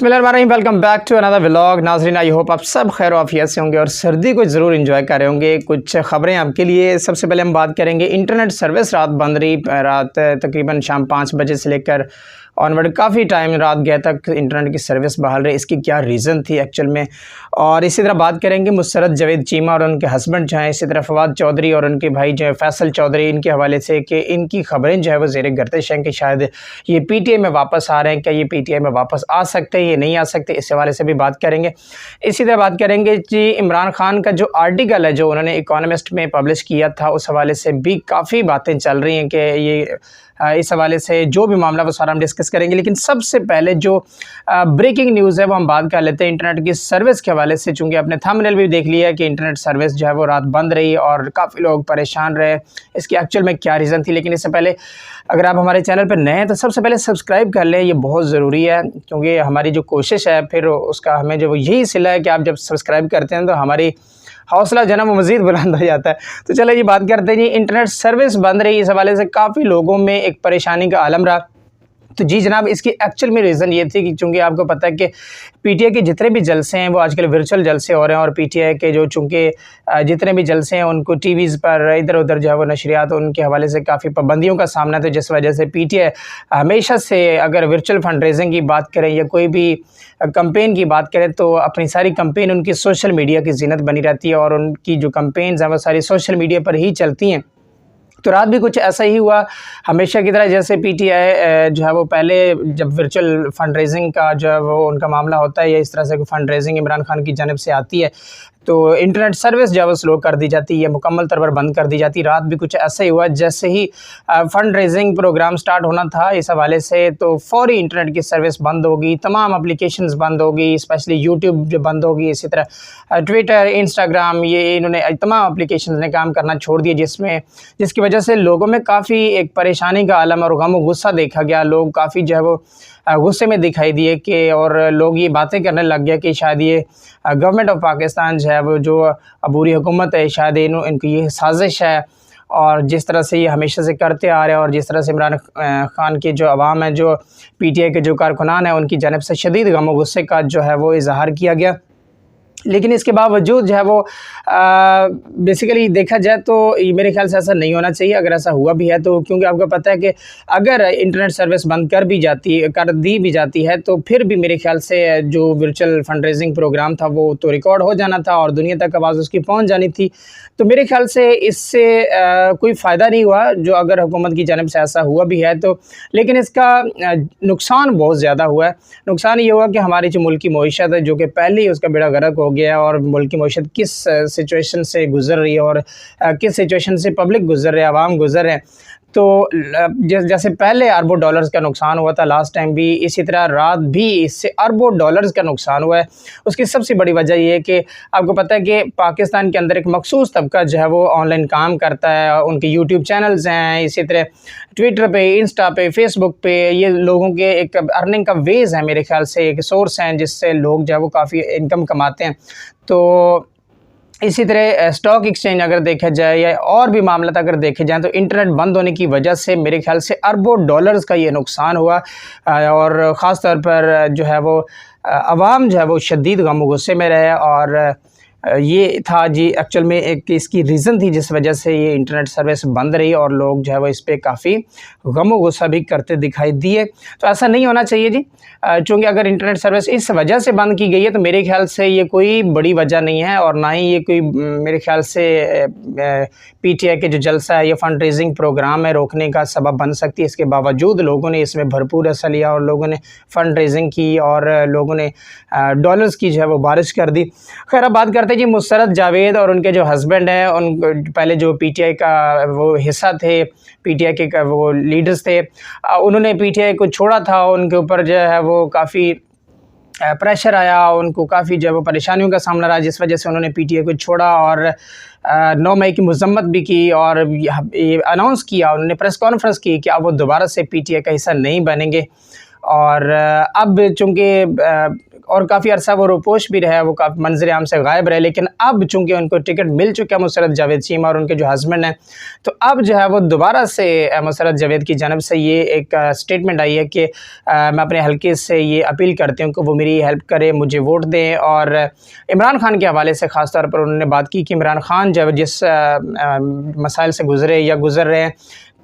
बिस्मिल्लाहिर्रहमानिर्रहीम, welcome back to another vlog. नाज़रीन, I hope आप सब खैर आफियत से होंगे और सर्दी को ज़रूर एंजॉय कर रहे होंगे। कुछ ख़बरें आपके लिए। सबसे पहले हम बात करेंगे इंटरनेट सर्विस रात बंद रही। रात तकरीबन शाम 5 बजे से लेकर ऑनवर्ड काफ़ी टाइम रात गया तक इंटरनेट की सर्विस बहाल रही। इसकी क्या रीज़न थी एक्चुअल में, और इसी तरह बात करेंगे मुसरत जावेद चीमा और उनके हस्बैंड जो हैं, इसी तरह फवाद चौधरी और उनके भाई जो है फैसल चौधरी, इनके हवाले से कि इनकी ख़बरें जो है वो ज़ेर गर्दिश हैं कि शायद ये पीटीआई में वापस आ रहे हैं। क्या ये पीटीआई में वापस आ सकते हैं, ये नहीं आ सकते, इस हवाले से भी बात करेंगे। इसी तरह बात करेंगे जी इमरान खान का जो आर्टिकल है जो उन्होंने इकोनॉमिस्ट में पब्लिश किया था, उस हवाले से भी काफ़ी बातें चल रही हैं कि ये इस हवाले से जो भी मामला वो सारा हम डिस्कस करेंगे। लेकिन सबसे पहले जो ब्रेकिंग न्यूज़ है वो हम बात कर लेते हैं इंटरनेट की सर्विस के हवाले से। चूँकि आपने थंबनेल भी देख लिया है कि इंटरनेट सर्विस जो है वो रात बंद रही और काफ़ी लोग परेशान रहे। इसकी एक्चुअल में क्या रीज़न थी, लेकिन इससे पहले अगर आप हमारे चैनल पर नए हैं तो सबसे पहले सब्सक्राइब कर लें, ये बहुत ज़रूरी है। क्योंकि हमारी जो कोशिश है फिर उसका हमें जो यही सिला है कि आप जब सब्सक्राइब करते हैं तो हमारी हौसला जो है वो मज़ीद बुलंद हो जाता है। तो चलो ये बात करते हैं जी इंटरनेट सर्विस बंद रही। इस हवाले से काफ़ी लोगों में एक परेशानी का आलम रहा। तो जी जनाब, इसकी एक्चुअल में रीज़न ये थी कि चूँकि आपको पता है कि पीटीआई के जितने भी जलसे हैं वो आजकल वर्चुअल जलसे हो रहे हैं, और पीटीआई के जो चूँकि जितने भी जलसे हैं उनको टीवीज़ पर इधर उधर जो है वो नशरियात उनके हवाले से काफ़ी पाबंदियों का सामना था, जिस वजह से पीटीआई हमेशा से अगर वर्चुअल फंड रेजिंग की बात करें या कोई भी कंपेन की बात करें तो अपनी सारी कंपेन उनकी सोशल मीडिया की ज़ीनत बनी रहती है, और उनकी जो कंपेन्स हैं वो सारी सोशल मीडिया पर ही चलती हैं। तो रात भी कुछ ऐसा ही हुआ हमेशा की तरह। जैसे पीटीआई जो है वो पहले जब वर्चुअल फंड रेजिंग का जो है वो उनका मामला होता है या इस तरह से फंड रेजिंग इमरान खान की जानिब से आती है तो इंटरनेट सर्विस जो है वो स्लो कर दी जाती है, मुकम्मल तौर पर बंद कर दी जाती है। रात भी कुछ ऐसा ही हुआ। जैसे ही फंड रेजिंग प्रोग्राम स्टार्ट होना था इस हवाले से तो फौरी इंटरनेट की सर्विस बंद होगी, तमाम एप्लीकेशंस बंद होगी, स्पेशली यूट्यूब जो बंद होगी, इसी तरह ट्विटर, इंस्टाग्राम, ये इन्होंने तमाम एप्लीकेशंस ने काम करना छोड़ दिया, जिसकी वजह से लोगों में काफ़ी एक परेशानी का आलम और गम और गुस्सा देखा गया। लोग काफ़ी जो है वो गुस्से में दिखाई दिए कि और लोग ये बातें करने लग गए कि शायद ये गवर्नमेंट ऑफ पाकिस्तान जो है वो जो अबूरी हुकूमत है शायद इनकी ये साजिश है, और जिस तरह से ये हमेशा से करते आ रहे हैं और जिस तरह से इमरान खान की जो अवाम है, जो पीटीआई के जो कारकुनान हैं, उनकी जानिब से शदीद गम और गुस्से का जो है वो इजहार किया गया। लेकिन इसके बावजूद जो है वो बेसिकली देखा जाए तो मेरे ख्याल से ऐसा नहीं होना चाहिए। अगर ऐसा हुआ भी है तो क्योंकि आपको पता है कि अगर इंटरनेट सर्विस बंद कर दी भी जाती है तो फिर भी मेरे ख्याल से जो वर्चुअल फंड रेजिंग प्रोग्राम था वो तो रिकॉर्ड हो जाना था और दुनिया तक आवाज़ उसकी पहुंच जानी थी। तो मेरे ख्याल से इससे कोई फ़ायदा नहीं हुआ जो अगर हुकूमत की जानिब से ऐसा हुआ भी है तो। लेकिन इसका नुकसान बहुत ज़्यादा हुआ है। नुकसान ये हुआ कि हमारी जो मुल्क की मईशत है जो कि पहले ही उसका बेड़ा गर्क हो गया, और मुल्क की मईशत किस सिचुएशन से गुज़र रही है और किस सिचुएशन से पब्लिक गुज़र रहे, आवाम गुज़र रहे हैं। तो जैसे पहले अरबों डॉलर्स का नुकसान हुआ था लास्ट टाइम भी, इसी तरह रात भी इससे अरबों डॉलर्स का नुकसान हुआ है। उसकी सबसे बड़ी वजह ये है कि आपको पता है कि पाकिस्तान के अंदर एक मखसूस तबका जो है वो ऑनलाइन काम करता है, उनके यूट्यूब चैनल्स हैं, इसी तरह ट्विटर पे, इंस्टा पे, फेसबुक पे, ये लोगों के एक अर्निंग का वेज है, मेरे ख्याल से एक सोर्स हैं जिससे लोग जो है वो काफ़ी इनकम कमाते हैं। तो इसी तरह स्टॉक एक्सचेंज अगर देखा जाए या और भी मामला अगर देखे जाएँ तो इंटरनेट बंद होने की वजह से मेरे ख्याल से अरबों डॉलर्स का ये नुकसान हुआ, और ख़ास तौर पर जो है वो अवाम जो है वो शदीद गम गुस्से में रहे। और ये था जी एक्चुअल में एक इसकी रीज़न थी जिस वजह से ये इंटरनेट सर्विस बंद रही, और लोग जो है वो इस पर काफ़ी गम गुस्सा भी करते दिखाई दिए। तो ऐसा नहीं होना चाहिए जी। चूँकि अगर इंटरनेट सर्विस इस वजह से बंद की गई है तो मेरे ख्याल से ये कोई बड़ी वजह नहीं है, और ना ही ये कोई मेरे ख्याल से पीटीआई के जो जलसा है या फंड रेजिंग प्रोग्राम है रोकने का सबब बन सकती है। इसके बावजूद लोगों ने इसमें भरपूर हिस्सा लिया और लोगों ने फंड रेजिंग की और लोगों ने डॉलर्स की जो है वो बारिश कर दी। खैर अब बात करते जी मुसरत जावेद और उनके जो हस्बैंड हैं, उन पहले जो पीटीआई का वो हिस्सा थे, पीटीआई के वो लीडर्स थे, उन्होंने पीटीआई को छोड़ा था। उनके ऊपर जो है वो काफ़ी प्रेशर आया, उनको काफ़ी जो है वो परेशानियों का सामना रहा, जिस वजह से उन्होंने पीटीआई को छोड़ा और 9 मई की मजम्मत भी की और ये अनाउंस किया, उन्होंने प्रेस कॉन्फ्रेंस की कि अब वो दोबारा से पीटीआई का हिस्सा नहीं बनेंगे। और अब चूँकि اور کافی عرصہ وہ روپوش بھی رہے، وہ کافی منظر عام سے غائب رہے، لیکن اب چونکہ ان کو ٹکٹ مل چکا ہے مسرت جاوید چیمہ اور ان کے جو ہسبینڈ ہیں، تو اب جو ہے وہ دوبارہ سے مسرت جاوید کی جانب سے یہ ایک سٹیٹمنٹ آئی ہے کہ میں اپنے حلقے سے یہ اپیل کرتی ہوں کہ وہ میری ہیلپ کرے، مجھے ووٹ دیں۔ اور عمران خان کے حوالے سے خاص طور پر انہوں نے بات کی کہ عمران خان جو جس مسائل سے گزرے یا گزر رہے ہیں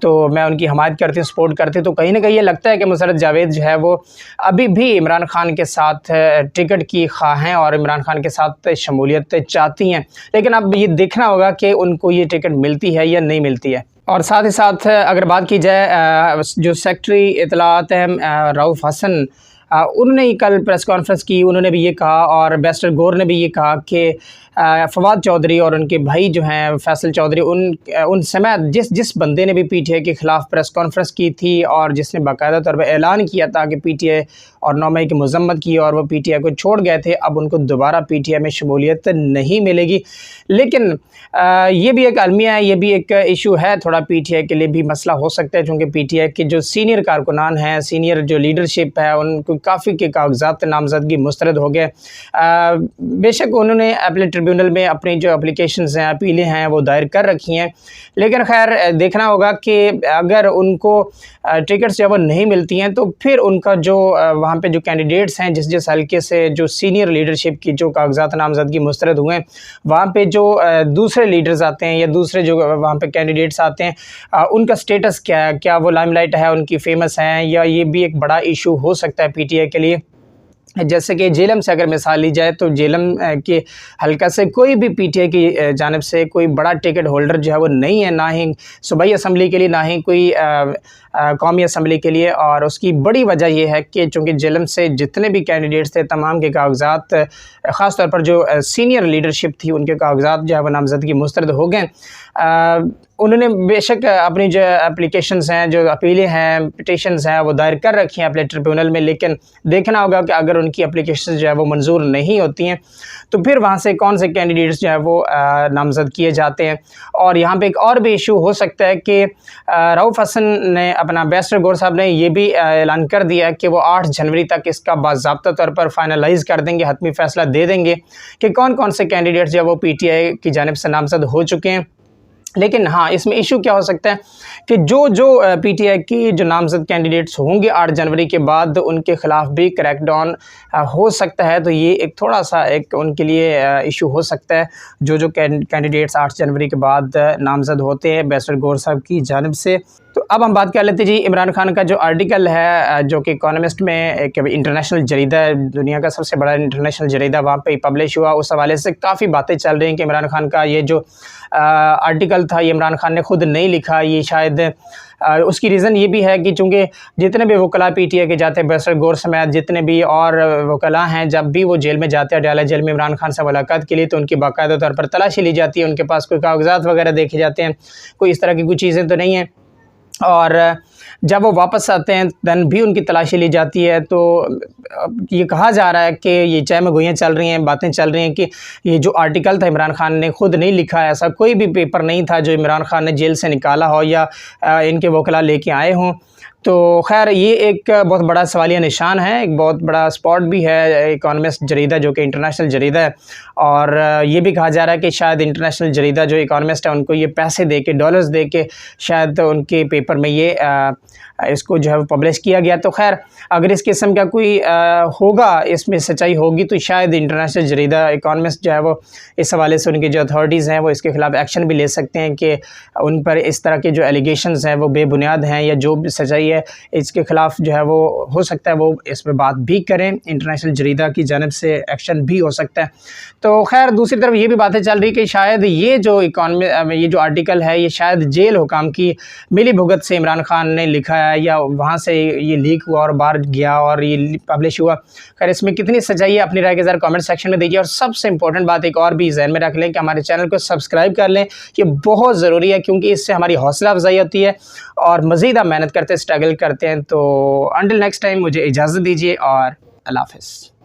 تو میں ان کی حمایت کرتی ہوں، سپورٹ کرتی ہوں۔ تو کہیں نہ کہیں یہ لگتا ہے کہ مسرت جاوید جو ہے وہ ابھی بھی عمران خان کے ساتھ ٹکٹ کی خواہ ہیں اور عمران خان کے ساتھ شمولیت چاہتی ہیں، لیکن اب یہ دیکھنا ہوگا کہ ان کو یہ ٹکٹ ملتی ہے یا نہیں ملتی ہے۔ اور ساتھ ہی ساتھ اگر بات کی جائے جو سیکٹری اطلاعات ہیں رؤف حسن، انہوں نے کل پریس کانفرنس کی، انہوں نے بھی یہ کہا اور بیرسٹر گور نے بھی یہ کہا کہ فواد چودھری اور ان کے بھائی جو ہیں فیصل چودھری، ان سمیت جس بندے نے بھی پی ٹی آئی کے خلاف پریس کانفرنس کی تھی اور جس نے باقاعدہ طور پر اعلان کیا تھا کہ پی ٹی آئی اور 9 مئی کی مذمت کی اور وہ پی ٹی آئی کو چھوڑ گئے تھے، اب ان کو دوبارہ پی ٹی آئی میں شمولیت نہیں ملے گی۔ لیکن یہ بھی ایک المیہ ہے، یہ بھی ایک ایشو ہے تھوڑا پی ٹی آئی کے لیے بھی مسئلہ ہو سکتا ہے، چونکہ پی ٹی آئی کے جو سینئر کارکنان ہیں، سینئر جو لیڈرشپ ہے، ان کو کافی کے کاغذات نامزدگی مسترد ہو گئے۔ بے شک انہوں نے اپنے ٹریبیونل میں اپنی جو اپلیکیشنز ہیں، اپیلیں ہیں، وہ دائر کر رکھی ہیں، لیکن خیر دیکھنا ہوگا کہ اگر ان کو ٹکٹس جب وہ نہیں ملتی ہیں تو پھر ان کا جو وہاں پہ جو کینڈیڈیٹس ہیں جس حلقے سے جو سینئر لیڈرشپ کی جو کاغذات نامزدگی مسترد ہوئے ہیں، وہاں پہ جو دوسرے لیڈرز آتے ہیں یا دوسرے جو وہاں پہ کینڈیڈیٹس آتے ہیں، ان کا سٹیٹس کیا ہے، کیا وہ لائم لائٹ ہے، ان کی فیمس ہیں، یا یہ بھی ایک بڑا ایشو ہو سکتا ہے پی ٹی آئی کے لیے۔ جیسے کہ جیلم سے اگر مثال لی جائے تو جیلم کے حلقہ سے کوئی بھی پی ٹی آئی کی جانب سے کوئی بڑا ٹکٹ ہولڈر جو ہے وہ نہیں ہے، نہ ہی صوبائی اسمبلی کے لیے، نہ ہی کوئی قومی اسمبلی کے لیے۔ اور اس کی بڑی وجہ یہ ہے کہ چونکہ جیلم سے جتنے بھی کینڈیڈیٹس تھے تمام کے کاغذات، خاص طور پر جو سینئر لیڈرشپ تھی، ان کے کاغذات جو ہے وہ نامزدگی مسترد ہو گئے۔ انہوں نے بے شک اپنی جو اپلیکیشنز ہیں، جو اپیلیں ہیں، پٹیشنز ہیں، وہ دائر کر رکھی ہیں اپنے ٹریبیونل میں، لیکن دیکھنا ہوگا کہ اگر ان کی اپلیکیشنز جو ہے وہ منظور نہیں ہوتی ہیں تو پھر وہاں سے کون سے کینڈیڈیٹس جو ہے وہ نامزد کیے جاتے ہیں۔ اور یہاں پہ ایک اور بھی ایشو ہو سکتا ہے کہ رؤف حسن نے اپنا بیرسٹر گور صاحب نے یہ بھی اعلان کر دیا کہ وہ 8 جنوری تک اس کا باضابطہ طور پر فائنلائز کر دیں گے، حتمی فیصلہ دے دیں گے کہ کون کون سے کینڈیڈیٹس جو ہے وہ پی ٹی آئی کی جانب سے نامزد ہو چکے ہیں۔ لیکن ہاں، اس میں ایشو کیا ہو سکتا ہے کہ جو پی ٹی آئی کی جو نامزد کینڈیڈیٹس ہوں گے 8 جنوری کے بعد، ان کے خلاف بھی کریک ڈاؤن ہو سکتا ہے۔ تو یہ ایک تھوڑا سا ایک ان کے لیے ایشو ہو سکتا ہے، جو کینڈیڈیٹس 8 جنوری کے بعد نامزد ہوتے ہیں بیرسٹر گور صاحب کی جانب سے۔ تو اب ہم بات کر لیتے جی عمران خان کا جو آرٹیکل ہے، جو کہ اکانومسٹ میں ایک انٹرنیشنل جریدہ ہے، دنیا کا سب سے بڑا انٹرنیشنل جریدہ، وہاں پہ پبلش ہوا۔ اس حوالے سے کافی باتیں چل رہی ہیں کہ عمران خان کا یہ جو آرٹیکل تھا یہ عمران خان نے خود نہیں لکھا، یہ شاید اس کی ریزن یہ بھی ہے کہ چونکہ جتنے بھی وکلاء پی ٹی آئی کے جاتے ہیں، بیرسٹر گور سمیت جتنے بھی اور وکلاء ہیں، جب بھی وہ جیل میں جاتے ہیں، ڈالا جیل میں عمران خان سے ملاقات کے لیے، تو ان کی باقاعدہ طور پر تلاشی لی جاتی ہے، ان کے پاس کوئی کاغذات وغیرہ دیکھے جاتے ہیں، کوئی اس طرح کی کوئی چیزیں تو نہیں ہیں۔ اور جب وہ واپس آتے ہیں دن بھی ان کی تلاشی لی جاتی ہے۔ تو یہ کہا جا رہا ہے کہ یہ چہ میں گوئیاں چل رہی ہیں، باتیں چل رہی ہیں کہ یہ جو آرٹیکل تھا عمران خان نے خود نہیں لکھا، ایسا کوئی بھی پیپر نہیں تھا جو عمران خان نے جیل سے نکالا ہو یا ان کے وکلاء لے کے آئے ہوں۔ تو خیر یہ ایک بہت بڑا سوالیہ نشان ہے، ایک بہت بڑا سپاٹ بھی ہے اکانومسٹ جریدہ، جو کہ انٹرنیشنل جریدہ ہے۔ اور یہ بھی کہا جا رہا ہے کہ شاید انٹرنیشنل جریدہ جو اکانومسٹ ہے، ان کو یہ پیسے دے کے، ڈالرز دے کے شاید ان کے پیپر میں یہ اس کو جو ہے پبلش کیا گیا۔ تو خیر اگر اس قسم کا کوئی ہوگا، اس میں سچائی ہوگی، تو شاید انٹرنیشنل جریدہ اکانومسٹ جو ہے وہ اس حوالے سے ان کی جو اتھارٹیز ہیں وہ اس کے خلاف ایکشن بھی لے سکتے ہیں کہ ان پر اس طرح کے جو ایلیگیشنز ہیں وہ بے بنیاد ہیں، یا جو بھی سچائی ہے اس کے خلاف جو ہے وہ ہو سکتا ہے وہ اس پہ بات بھی کریں، انٹرنیشنل جریدہ کی جانب سے ایکشن بھی ہو سکتا ہے۔ تو خیر دوسری طرف یہ بھی باتیں چل رہی کہ شاید یہ جو یہ جو آرٹیکل ہے یہ شاید جیل حکام کی ملی بھگت سے عمران خان نے لکھا ہے، یا وہاں سے یہ لیک ہوا اور باہر گیا اور یہ پبلش ہوا۔ خیر اس میں کتنی سچائی ہے، اپنی رائے کے ذرا کامنٹ سیکشن میں دیجیے۔ اور سب سے امپورٹنٹ بات ایک اور بھی ذہن میں رکھ لیں کہ ہمارے چینل کو سبسکرائب کر لیں، یہ بہت ضروری ہے، کیونکہ اس سے ہماری حوصلہ افزائی ہوتی ہے اور مزید ہم محنت کرتے اسٹرگل کرتے ہیں۔ تو انٹل نیکسٹ ٹائم مجھے اجازت دیجیے اور اللہ حافظ۔